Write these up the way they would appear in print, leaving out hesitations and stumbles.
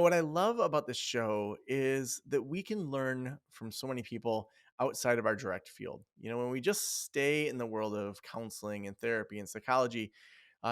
What I love about this show is that we can learn from so many people outside of our direct field. When we just stay in the world of counseling and therapy and psychology,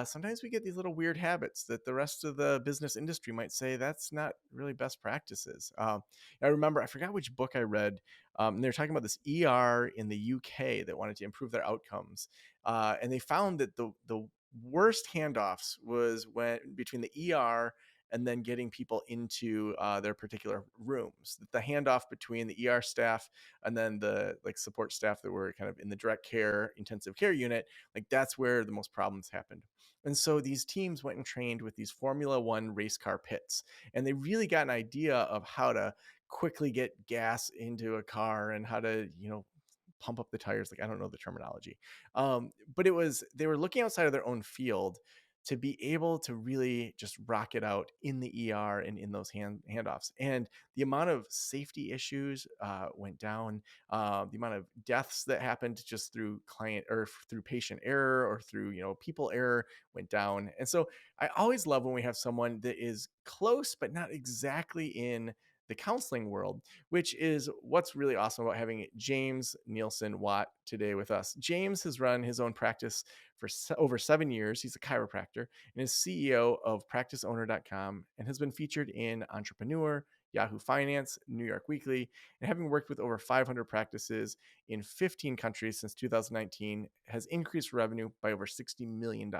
sometimes we get these little weird habits that the rest of the business industry might say that's not really best practices. I remember, I forgot which book I read, and they were talking about this ER in the UK that wanted to improve their outcomes. And they found that the worst handoffs was when between the ER and then getting people into their particular rooms. The handoff between the ER staff and then the support staff that were kind of in the direct care intensive care unit, that's where the most problems happened. And so these teams went and trained with these Formula One race car pits, and they really got an idea of how to quickly get gas into a car and how to pump up the tires. I don't know the terminology, but they were looking outside of their own field to be able to really just rock it out in the ER and in those handoffs. And the amount of safety issues went down. The amount of deaths that happened just through client or through patient error or through people error went down. And so I always love when we have someone that is close but not exactly in the counseling world, which is what's really awesome about having James Neilson-Watt today with us. James has run his own practice for over 7 years. He's a chiropractor and is CEO of practiceowner.com and has been featured in Entrepreneur, Yahoo Finance, New York Weekly, and having worked with over 500 practices in 15 countries since 2019, has increased revenue by over $60 million.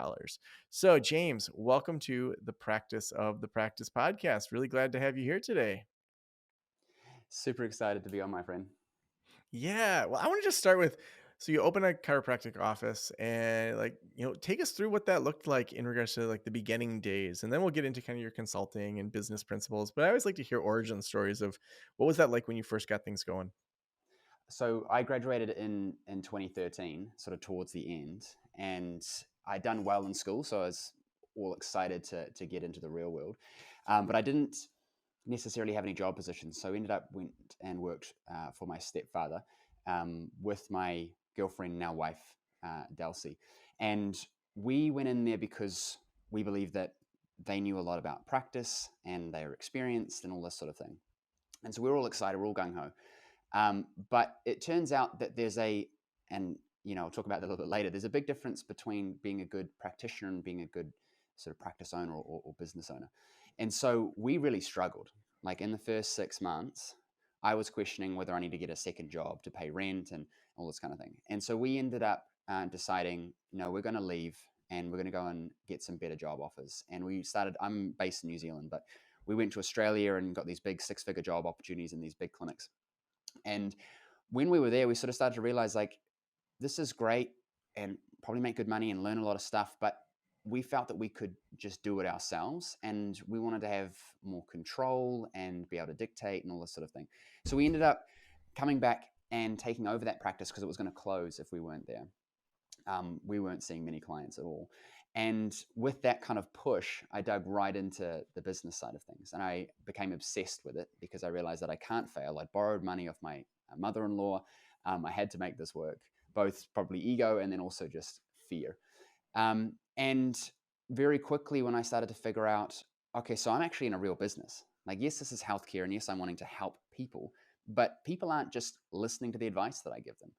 So, James, welcome to the Practice of the Practice podcast. Really glad to have you here today. Super excited to be on, my friend. Yeah. Well, I want to just start with, so you open a chiropractic office and take us through what that looked like in regards to the beginning days. And then we'll get into kind of your consulting and business principles. But I always like to hear origin stories of what was that like when you first got things going? So I graduated in 2013, sort of towards the end, and I'd done well in school, so I was all excited to get into the real world. But I didn't necessarily have any job positions, so I went and worked for my stepfather with my girlfriend, now wife, Delcy. And we went in there because we believed that they knew a lot about practice and they were experienced and all this sort of thing. And so we're all excited, we're all gung ho. But it turns out that and I'll talk about that a little bit later. There's a big difference between being a good practitioner and being a good sort of practice owner or business owner. And so we really struggled. Like in the first 6 months, I was questioning whether I need to get a second job to pay rent and all this kind of thing. And so we ended up deciding, no, we're going to leave and we're going to go and get some better job offers. And I'm based in New Zealand, but we went to Australia and got these big 6-figure job opportunities in these big clinics. And when we were there, we sort of started to realize this is great and probably make good money and learn a lot of stuff, but we felt that we could just do it ourselves and we wanted to have more control and be able to dictate and all this sort of thing. So we ended up coming back and taking over that practice because it was going to close if we weren't there. We weren't seeing many clients at all. And with that kind of push, I dug right into the business side of things. And I became obsessed with it because I realized that I can't fail. I'd borrowed money off my mother-in-law. I had to make this work, both probably ego and then also just fear. And very quickly when I started to figure out, okay, so I'm actually in a real business. Yes, this is healthcare, and yes, I'm wanting to help people, but people aren't just listening to the advice that I give them.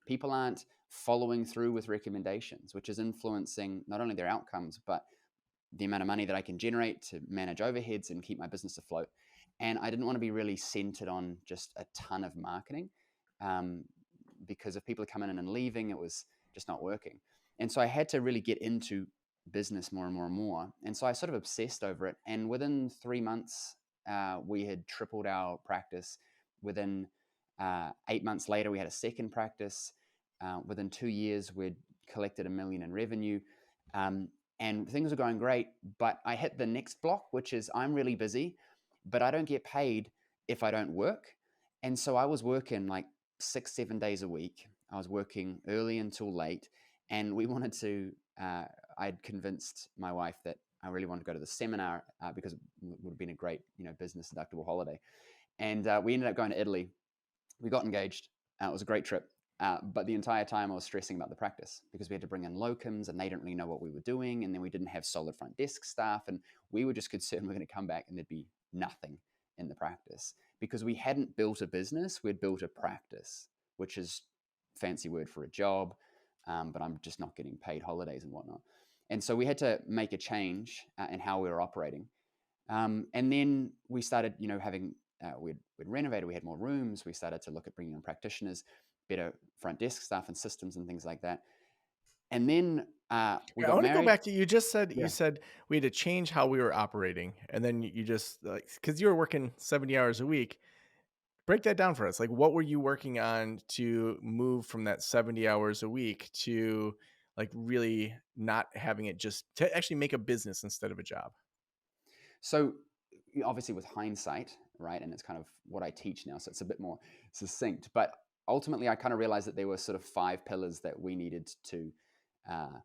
People aren't following through with recommendations, which is influencing not only their outcomes, but the amount of money that I can generate to manage overheads and keep my business afloat. And I didn't want to be really centered on just a ton of marketing because if people are coming in and leaving, it was just not working. And so I had to really get into business more and more and more. And so I sort of obsessed over it. And within 3 months, we had tripled our practice. Within 8 months later, we had a second practice. Within 2 years, we'd collected $1 million in revenue. And things were going great. But I hit the next block, which is I'm really busy, but I don't get paid if I don't work. And so I was working 6-7 days a week. I was working early until late. And we wanted to, I'd convinced my wife that I really wanted to go to the seminar because it would have been a great, business deductible holiday. And we ended up going to Italy. We got engaged. It was a great trip. But the entire time I was stressing about the practice because we had to bring in locums and they didn't really know what we were doing. And then we didn't have solid front desk staff. And we were just concerned we're going to come back and there'd be nothing in the practice because we hadn't built a business, we'd built a practice, which is fancy word for a job, but I'm just not getting paid holidays and whatnot. And so we had to make a change in how we were operating. And then we started, having we'd renovated, we had more rooms, we started to look at bringing in practitioners, better front desk staff and systems and things like that. And then we Yeah, I got want to go married. back to, you just said, you Yeah. said we had to change how we were operating, and then you just, like, because you were working 70 hours a week. Break that down for us. Like, what were you working on to move from that 70 hours a week to, like, really not having it, just to actually make a business instead of a job? So obviously with hindsight, right, and it's kind of what I teach now, so it's a bit more succinct. But ultimately, I kind of realized that there were sort of 5 pillars that we needed to uh,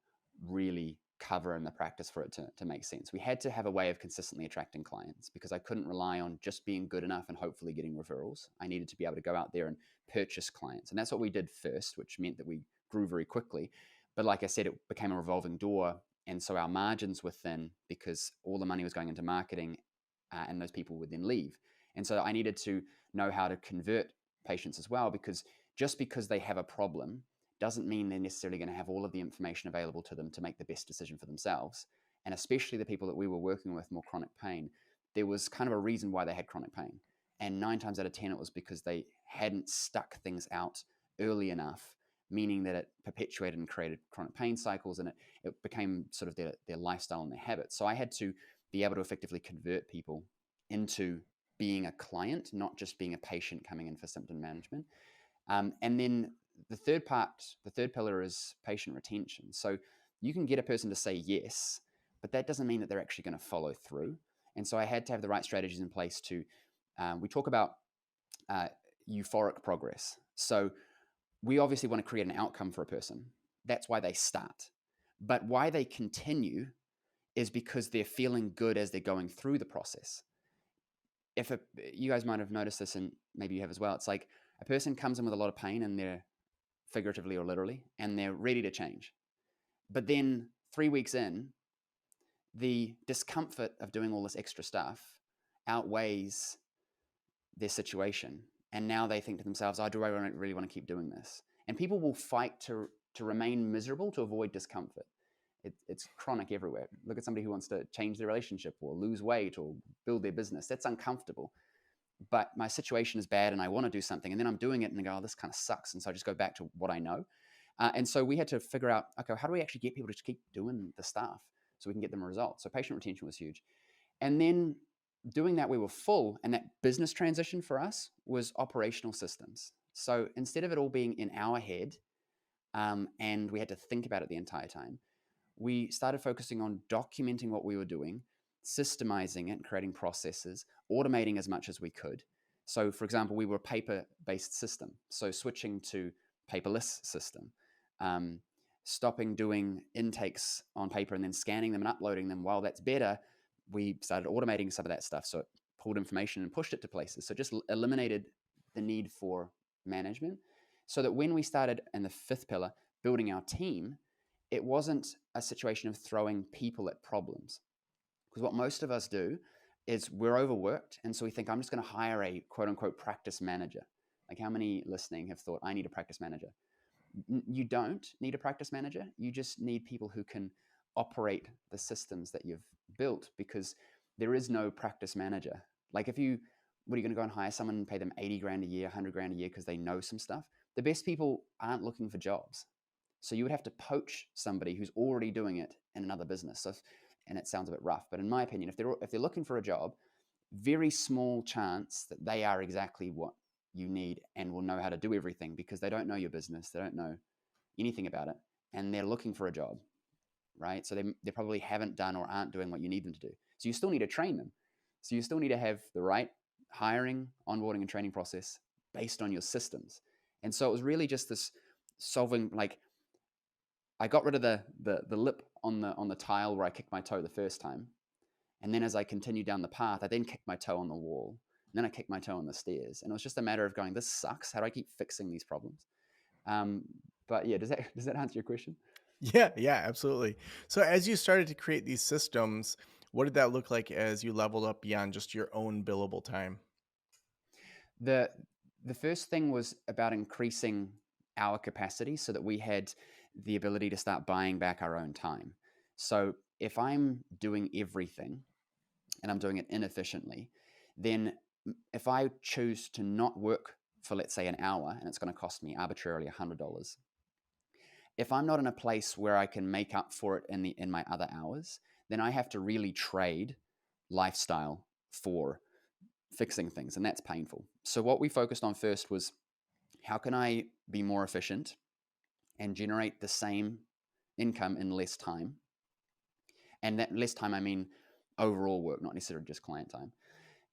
really cover in the practice for it to make sense. We had to have a way of consistently attracting clients because I couldn't rely on just being good enough and hopefully getting referrals. I needed to be able to go out there and purchase clients. And that's what we did first, which meant that we grew very quickly. But like I said, it became a revolving door. And so our margins were thin because all the money was going into marketing, and those people would then leave. And so I needed to know how to convert patients as well, because just because they have a problem doesn't mean they're necessarily going to have all of the information available to them to make the best decision for themselves. And especially the people that we were working with, more chronic pain, there was kind of a reason why they had chronic pain. And 9 times out of 10, it was because they hadn't stuck things out early enough, meaning that it perpetuated and created chronic pain cycles, and it became sort of their lifestyle and their habits. So I had to be able to effectively convert people into being a client, not just being a patient coming in for symptom management. And then the third pillar is patient retention. So you can get a person to say yes, but that doesn't mean that they're actually going to follow through. And so I had to have the right strategies in place to, we talk about uh, euphoric progress. So we obviously want to create an outcome for a person. That's why they start. But why they continue is because they're feeling good as they're going through the process. If you guys might have noticed this, and maybe you have as well, it's like a person comes in with a lot of pain, and they're figuratively or literally, and they're ready to change. But then 3 weeks in, the discomfort of doing all this extra stuff outweighs their situation. And now they think to themselves, oh, do I really want to keep doing this? And people will fight to remain miserable to avoid discomfort. It's chronic everywhere. Look at somebody who wants to change their relationship or lose weight or build their business. That's uncomfortable. But my situation is bad and I want to do something. And then I'm doing it and I go, oh, this kind of sucks. And so I just go back to what I know. And so we had to figure out, okay, how do we actually get people to keep doing the stuff so we can get them a result? So patient retention was huge. And then doing that, we were full. And that business transition for us was operational systems. So instead of it all being in our head, and we had to think about it the entire time, we started focusing on documenting what we were doing, systemizing it, and creating processes, automating as much as we could. So, for example, we were a paper-based system, so switching to paperless system, um, stopping doing intakes on paper and then scanning them and uploading them. While that's better, we started automating some of that stuff. So it pulled information and pushed it to places. So just eliminated the need for management, so that when we started in the fifth pillar, building our team, it wasn't a situation of throwing people at problems. Because what most of us do is we're overworked. And so we think, I'm just going to hire a quote unquote practice manager. Like, how many listening have thought, I need a practice manager? You don't need a practice manager. You just need people who can operate the systems that you've built, because there is no practice manager. Like, what are you going to go and hire someone and pay them 80 grand a year, 100 grand a year because they know some stuff? The best people aren't looking for jobs. So you would have to poach somebody who's already doing it in another business. So, and it sounds a bit rough, but in my opinion, if they're looking for a job, very small chance that they are exactly what you need and will know how to do everything, because they don't know your business, they don't know anything about it, and they're looking for a job, right? So they probably haven't done or aren't doing what you need them to do. So you still need to train them. So you still need to have the right hiring, onboarding, and training process based on your systems. And so it was really just this solving, like, I got rid of the lip on the tile where I kicked my toe the first time. And then as I continued down the path, I then kicked my toe on the wall. And then I kicked my toe on the stairs. And it was just a matter of going, this sucks. How do I keep fixing these problems? Um, but yeah, does that answer your question? Yeah, yeah, absolutely. So as you started to create these systems, What did that look like as you leveled up beyond just your own billable time? The the first thing was about increasing our capacity so that we had the ability to start buying back our own time. So if I'm doing everything and I'm doing it inefficiently, then if I choose to not work for, let's say, an hour, and it's going to cost me arbitrarily $100, if I'm not in a place where I can make up for it in my other hours, then I have to really trade lifestyle for fixing things, and that's painful. So what we focused on first was, how can I be more efficient and generate the same income in less time? And that less time, I mean overall work, not necessarily just client time.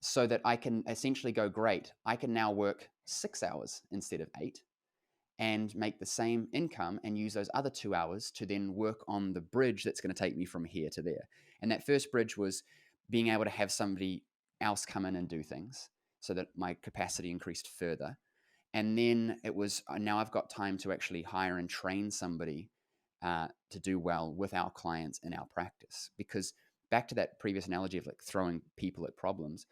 So that I can essentially go, great, I can now work 6 hours instead of 8 and make the same income and use those other 2 hours to then work on the bridge that's going to take me from here to there. And that first bridge was being able to have somebody else come in and do things so that my capacity increased further. And then it was, now I've got time to actually hire and train somebody to do well with our clients in our practice. Because back to that previous analogy of like throwing people at problems,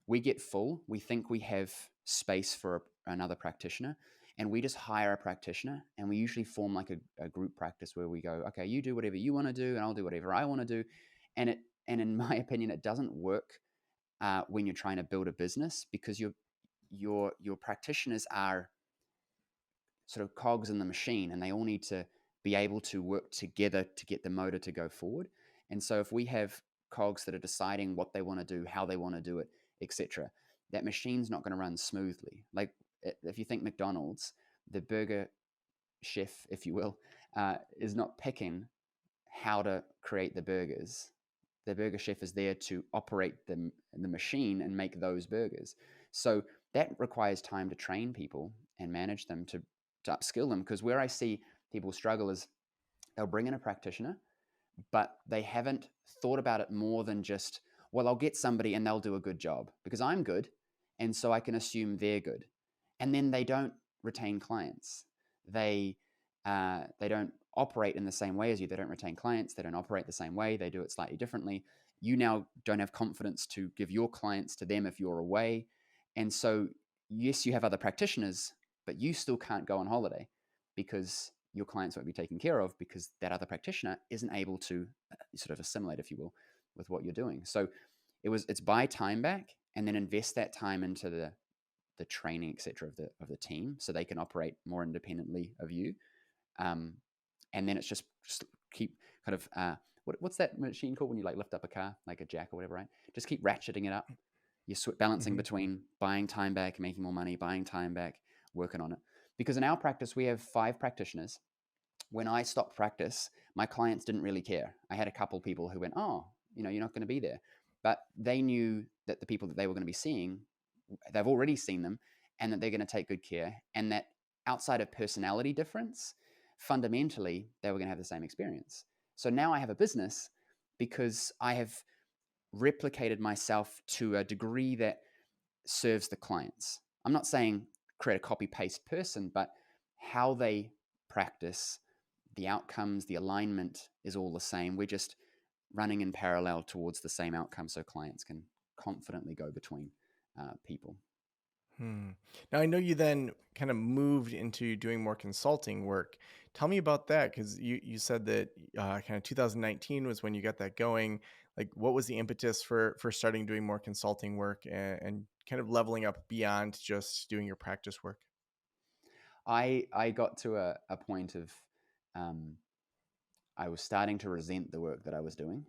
we get full, we think we have space for another practitioner, and we just hire a practitioner, and we usually form like a group practice where we go, okay, you do whatever you want to do and I'll do whatever I want to do. And in my opinion, it doesn't work when you're trying to build a business, because your practitioners are sort of cogs in the machine, and they all need to be able to work together to get the motor to go forward. And so if we have cogs that are deciding what they want to do, how they want to do it, etc., that machine's not going to run smoothly. Like if you think McDonald's, the burger chef, if you will, is not picking how to create the burgers. The burger chef is there to operate the machine and make those burgers. So that requires time to train people and manage them to upskill them. Because where I see people struggle is, they'll bring in a practitioner, but they haven't thought about it more than just, well, I'll get somebody and they'll do a good job because I'm good. And so I can assume they're good. And then they don't retain clients. They don't operate in the same way as you. They don't retain clients. They don't operate the same way. They do it slightly differently. You now don't have confidence to give your clients to them if you're away. And so, yes, you have other practitioners, but you still can't go on holiday because your clients won't be taken care of because that other practitioner isn't able to sort of assimilate, if you will, with what you're doing. So it's buy time back and then invest that time into the training, etc., of the team, so they can operate more independently of you. Um, and then it's just keep kind of what's that machine called when you like lift up a car, like a jack or whatever, right? Just keep ratcheting it up. You're balancing Mhm. between buying time back, making more money, buying time back, working on it. Because in our practice, we have 5 practitioners. When I stopped practice, my clients didn't really care. I had a couple people who went, oh, you're not going to be there. But they knew that the people that they were going to be seeing, they've already seen them, and that they're going to take good care. And that outside of personality difference, fundamentally, they were going to have the same experience. So now I have a business because I have replicated myself to a degree that serves the clients. I'm not saying create a copy paste person, but how they practice, the outcomes, the alignment is all the same. We're just running in parallel towards the same outcome so clients can confidently go between people. Hmm. Now I know you then kind of moved into doing more consulting work. Tell me about that, because you said that kind of 2019 was when you got that going. Like, what was the impetus for starting doing more consulting work and kind of leveling up beyond just doing your practice work? I got to a point of um, I was starting to resent the work that I was doing,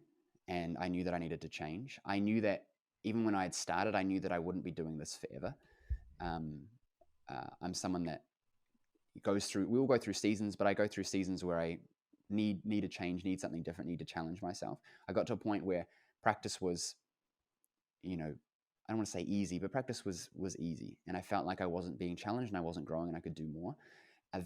and I knew that I needed to change. I knew that even when I had started, I knew that I wouldn't be doing this forever. Um, I'm someone that goes through. We all go through seasons, but I go through seasons where I need a change, need something different, need to challenge myself. I got to a point where practice was, I don't want to say easy, but practice was easy, and I felt like I wasn't being challenged and I wasn't growing and I could do more.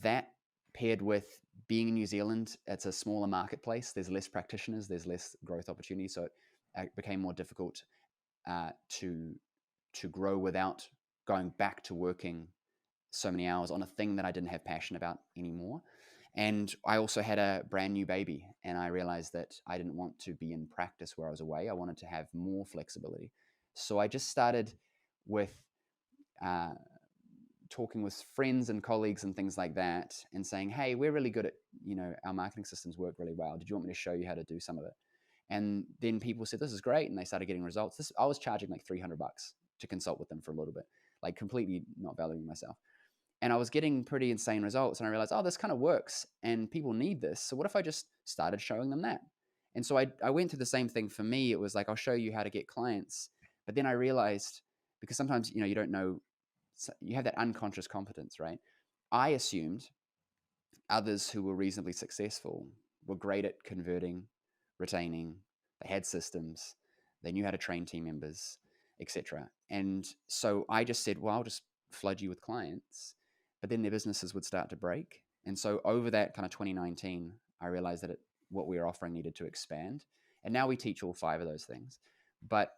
That paired with being in New Zealand, it's a smaller marketplace. There's less practitioners, there's less growth opportunity, so it became more difficult to grow without going back to working so many hours on a thing that I didn't have passion about anymore. And I also had a brand new baby, and I realized that I didn't want to be in practice where I was away. I wanted to have more flexibility. So I just started with uh, talking with friends and colleagues and things like that, and saying, "Hey, we're really good at, our marketing systems work really well. Did you want me to show you how to do some of it?" And then people said, "This is great," and they started getting results. I was charging like $300 to consult with them for a little bit, like completely not valuing myself. And I was getting pretty insane results. And I realized, oh, this kind of works and people need this. So what if I just started showing them that? And so I went through the same thing for me. It was like, I'll show you how to get clients. But then I realized, because sometimes, you don't know, you have that unconscious competence, right? I assumed others who were reasonably successful were great at converting, retaining, they had systems, they knew how to train team members, etc. And so I just said, well, I'll just flood you with clients, but then their businesses would start to break. And so over that kind of 2019, I realized that what we were offering needed to expand. And now we teach all 5 of those things. But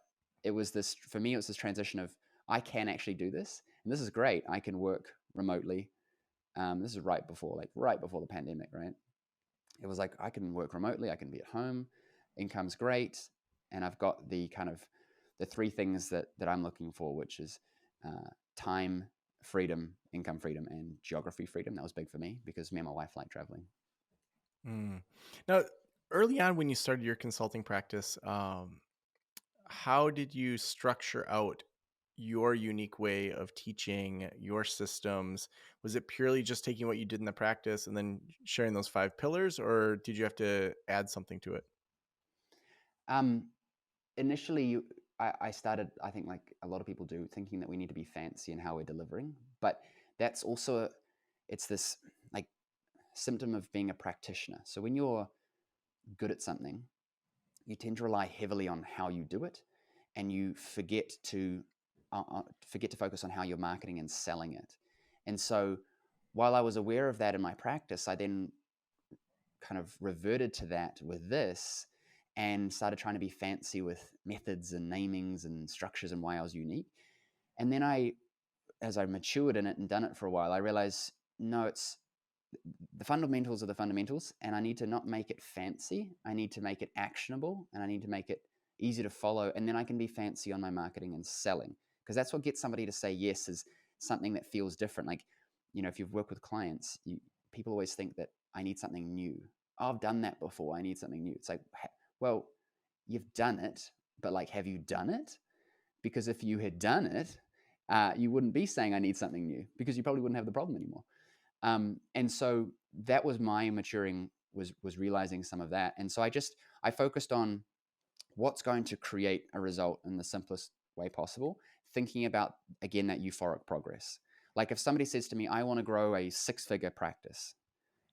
for me, it was this transition of, I can actually do this. And this is great. I can work remotely. This is right before the pandemic, right? It was like, I can work remotely, I can be at home, income's great, and I've got the 3 things that I'm looking for, which is time freedom, income freedom, and geography freedom. That was big for me because me and my wife like traveling. Mm. Now, early on when you started your consulting practice, how did you structure out your unique way of teaching your systems? Was it purely just taking what you did in the practice and then sharing those 5 pillars, or did you have to add something to it? Um, Initially, I started, I think, like a lot of people do, thinking that we need to be fancy in how we're delivering, but that's also, it's this like symptom of being a practitioner. So when you're good at something, you tend to rely heavily on how you do it, and you forget to focus on how you're marketing and selling it. And so, while I was aware of that in my practice, I then kind of reverted to that with this and started trying to be fancy with methods and namings and structures and why I was unique. And then as I matured in it and done it for a while, I realized, no, it's the fundamentals are the fundamentals, and I need to not make it fancy. I need to make it actionable, and I need to make it easy to follow. And then I can be fancy on my marketing and selling, because that's what gets somebody to say yes, is something that feels different. Like, if you've worked with clients, people always think that I need something new. Oh, I've done that before. I need something new. It's like, well, you've done it, but like, have you done it? Because if you had done it, you wouldn't be saying I need something new, because you probably wouldn't have the problem anymore. And so that was my maturing, was realizing some of that. And so I focused on what's going to create a result in the simplest way possible, thinking about, again, that euphoric progress. Like if somebody says to me, I want to grow a 6-figure practice,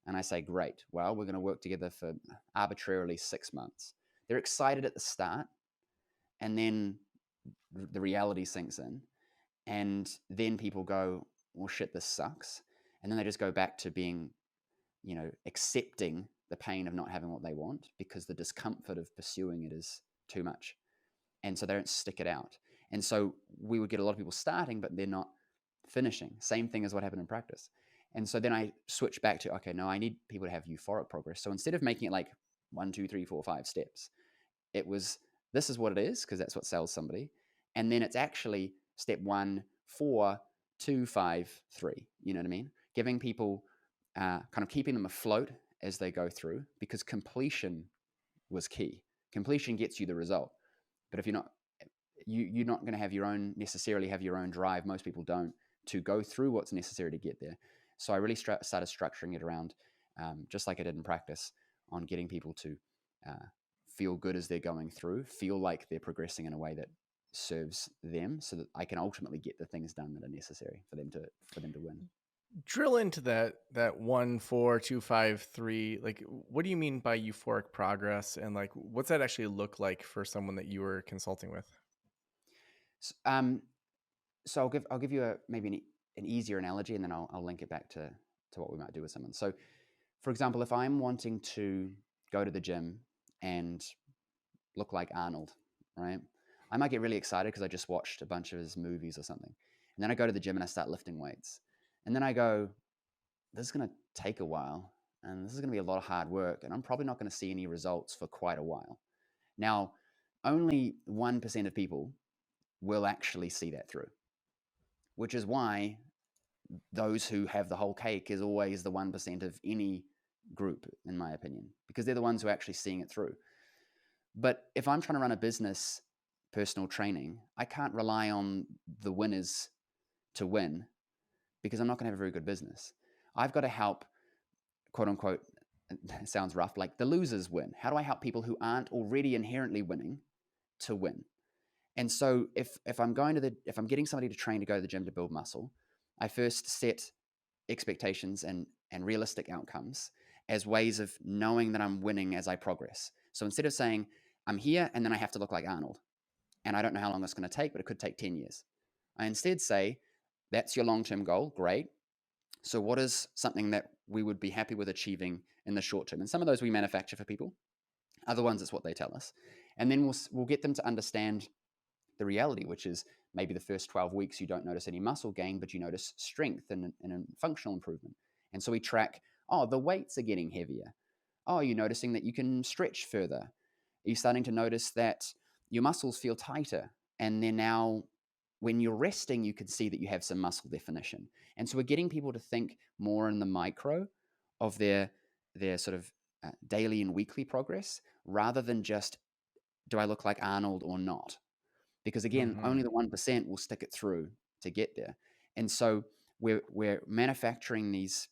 and I say, great, well, we're going to work together for arbitrarily 6 months. They're excited at the start, and then the reality sinks in. And then people go, well, shit, this sucks. And then they just go back to being, accepting the pain of not having what they want, because the discomfort of pursuing it is too much. And so they don't stick it out. And so we would get a lot of people starting, but they're not finishing. Same thing as what happened in practice. And so then I switched back to, okay, no, I need people to have euphoric progress. So instead of making it like 1, 2, 3, 4, 5 steps, it was, this is what it is, because that's what sells somebody. And then it's actually step 1, 4, 2, 5, 3. You know what I mean? Giving people, kind of keeping them afloat as they go through, because completion was key. Completion gets you the result. But if you're not, you're not going to necessarily have your own drive. Most people don't, to go through what's necessary to get there. So I really started structuring it around, just like I did in practice, on getting people to feel good as they're going through, feel like they're progressing in a way that serves them, so that I can ultimately get the things done that are necessary for them to win. Drill into that 1, 4, 2, 5, 3. Like, what do you mean by euphoric progress, and like, what's that actually look like for someone that you were consulting with? So I'll give you maybe an easier analogy, and then I'll link it back to what we might do with someone. So, for example, if I'm wanting to go to the gym and look like Arnold, right? I might get really excited because I just watched a bunch of his movies or something. And then I go to the gym and I start lifting weights. And then I go, this is going to take a while. and this is going to be a lot of hard work, and I'm probably not going to see any results for quite a while. Now, only 1% of people will actually see that through, which is why those who have the whole cake is always the 1% of any group, in my opinion, because they're the ones who are actually seeing it through. But if I'm trying to run a business, personal training, I can't rely on the winners to win because I'm not going to have a very good business. I've got to help, quote unquote, it sounds rough, like the losers win. How do I help people who aren't already inherently winning to win? And so if I'm going to if I'm getting somebody to train to go to the gym to build muscle, I first set expectations and realistic outcomes as ways of knowing that I'm winning as I progress. So instead of saying I'm here and then I have to look like Arnold, and I don't know how long it's going to take, but it could take 10 years. I instead say that's your long-term goal, great. So what is something that we would be happy with achieving in the short term? And some of those we manufacture for people. Other ones, it's what they tell us. And then we'll get them to understand the reality, which is maybe the first 12 weeks you don't notice any muscle gain, but you notice strength and functional improvement. And so we track, oh, the weights are getting heavier. Oh, you're noticing that you can stretch further. Are you starting to notice that your muscles feel tighter? And then now, when you're resting, you can see that you have some muscle definition. And so we're getting people to think more in the micro of their sort of daily and weekly progress rather than just, do I look like Arnold or not? Because again, Hmm. only the 1% will stick it through to get there. And so we're manufacturing this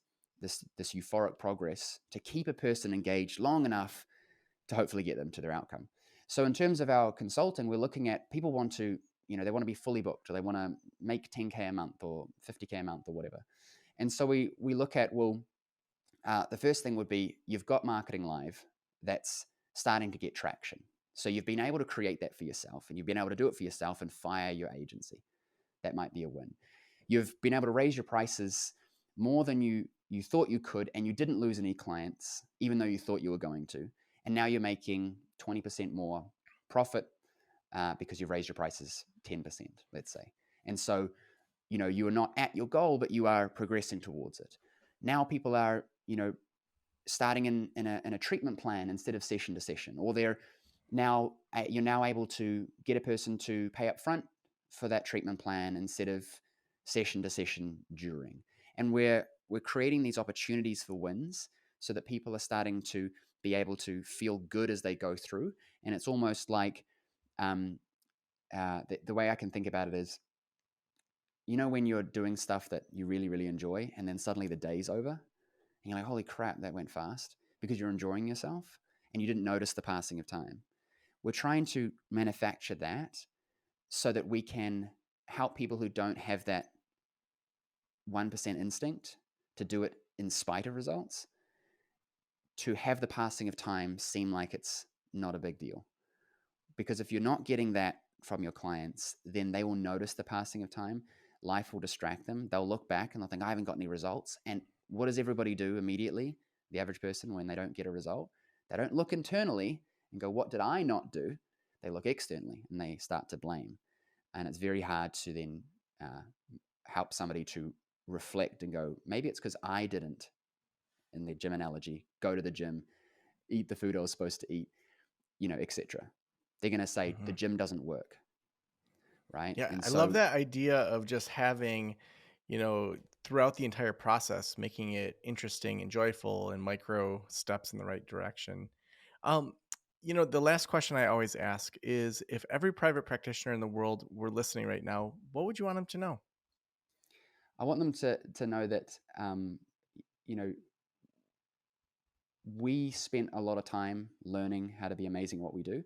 euphoric progress to keep a person engaged long enough to hopefully get them to their outcome. So in terms of our consulting, we're looking at people want to, they want to be fully booked, or they want to make 10K a month or 50K a month or whatever. And so we look at, well, the first thing would be you've got marketing live that's starting to get traction. So you've been able to create that for yourself, and you've been able to do it for yourself and fire your agency. That might be a win. You've been able to raise your prices more than you thought you could, and you didn't lose any clients, even though you thought you were going to. And now you're making 20% more profit because you've raised your prices 10%, let's say. And so, you are not at your goal, but you are progressing towards it. Now people are, starting in a treatment plan instead of session to session, or you're now able to get a person to pay up front for that treatment plan instead of session to session during. And we're creating these opportunities for wins so that people are starting to be able to feel good as they go through. And it's almost like um, the way I can think about it is, when you're doing stuff that you really, really enjoy, and then suddenly the day's over, and you're like, holy crap, that went fast, because you're enjoying yourself and you didn't notice the passing of time. We're trying to manufacture that so that we can help people who don't have that 1% instinct to do it in spite of results, to have the passing of time seem like it's not a big deal. Because if you're not getting that from your clients, then they will notice the passing of time. Life will distract them. They'll look back and they'll think, I haven't got any results. And what does everybody do immediately? The average person, when they don't get a result, they don't look internally and go, what did I not do? They look externally and they start to blame. And it's very hard to then help somebody to reflect and go, maybe it's because I didn't, in the gym analogy, go to the gym, eat the food I was supposed to eat, etc. They're going to say the Hmm. gym doesn't work, right? Yeah, And I love so, that idea of just having, throughout the entire process, making it interesting and joyful and micro steps in the right direction. Um, the last question I always ask is, if every private practitioner in the world were listening right now, what would you want them to know? I want them to know that you know we spent a lot of time learning how to be amazing at what we do,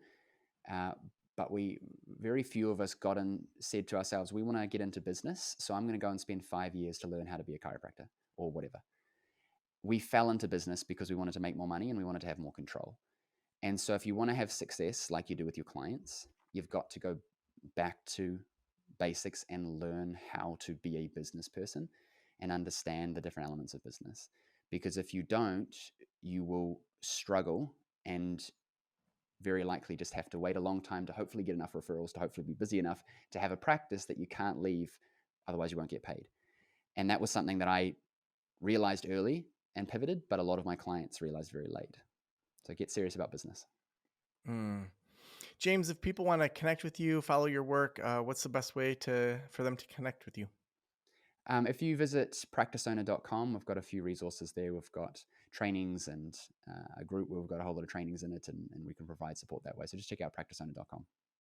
uh, but we very few of us got and said to ourselves, we want to get into business, so I'm going to go and spend 5 years to learn how to be a chiropractor or whatever. We fell into business because we wanted to make more money and we wanted to have more control. And so, if you want to have success like you do with your clients, you've got to go back to basics and learn how to be a business person and understand the different elements of business. Because if you don't, you will struggle and very likely just have to wait a long time to hopefully get enough referrals, to hopefully be busy enough to have a practice that you can't leave. Otherwise, you won't get paid. And that was something that I realized early and pivoted, but a lot of my clients realized very late. So get serious about business. Mm. James, if people want to connect with you, follow your work, what's the best way for them to connect with you? If you visit practiceowner.com, we've got a few resources there. We've got trainings and a group where we've got a whole lot of trainings in it, and we can provide support that way. So just check out practiceowner.com.